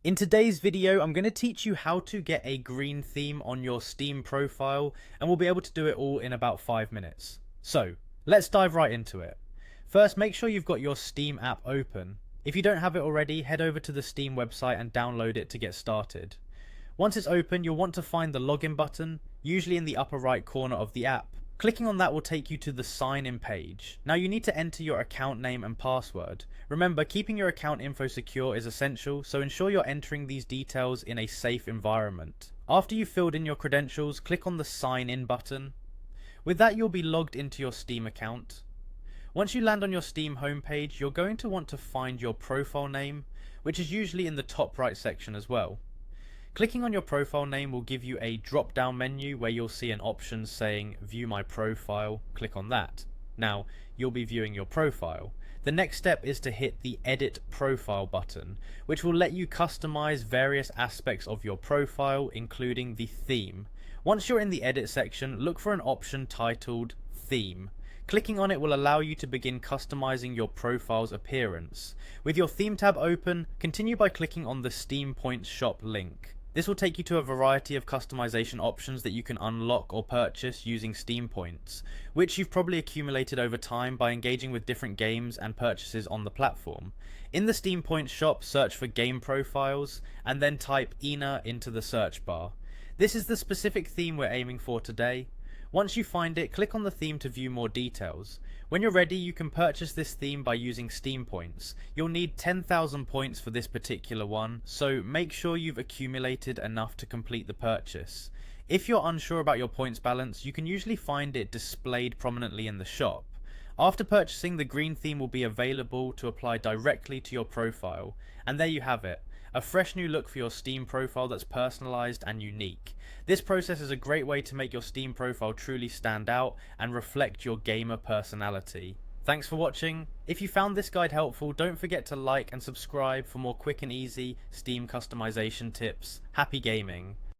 In today's video, I'm going to teach you how to get a green theme on your Steam profile, and we'll be able to do it all in about 5 minutes. So, let's dive right into it. First, make sure you've got your Steam app open. If you don't have it already, head over to the Steam website and download it to get started. Once it's open, you'll want to find the login button, usually in the upper right corner of the app. Clicking on that will take you to the sign in page. Now you need to enter your account name and password. Remember, keeping your account info secure is essential, so ensure you're entering these details in a safe environment. After you've filled in your credentials, click on the sign in button. With that, you'll be logged into your Steam account. Once you land on your Steam homepage, you're going to want to find your profile name, which is usually in the top right section as well. Clicking on your profile name will give you a drop down menu where you'll see an option saying view my profile. Click on that. Now you'll be viewing your profile. The next step is to hit the edit profile button, which will let you customize various aspects of your profile, including the theme. Once you're in the edit section, look for an option titled theme. Clicking on it will allow you to begin customizing your profile's appearance. With your theme tab open, continue by clicking on the Steam Points shop link. This will take you to a variety of customization options that you can unlock or purchase using Steam Points, which you've probably accumulated over time by engaging with different games and purchases on the platform. In the Steam Points shop, search for game profiles and then type ENA into the search bar. This is the specific theme we're aiming for today. Once you find it, click on the theme to view more details. When you're ready, you can purchase this theme by using Steam Points. You'll need 10,000 points for this particular one, so make sure you've accumulated enough to complete the purchase. If you're unsure about your points balance, you can usually find it displayed prominently in the shop. After purchasing, the green theme will be available to apply directly to your profile, and there you have it. A fresh new look for your Steam profile that's personalized and unique. This process is a great way to make your Steam profile truly stand out and reflect your gamer personality. Thanks for watching. If you found this guide helpful, don't forget to like and subscribe for more quick and easy Steam customization tips. Happy gaming!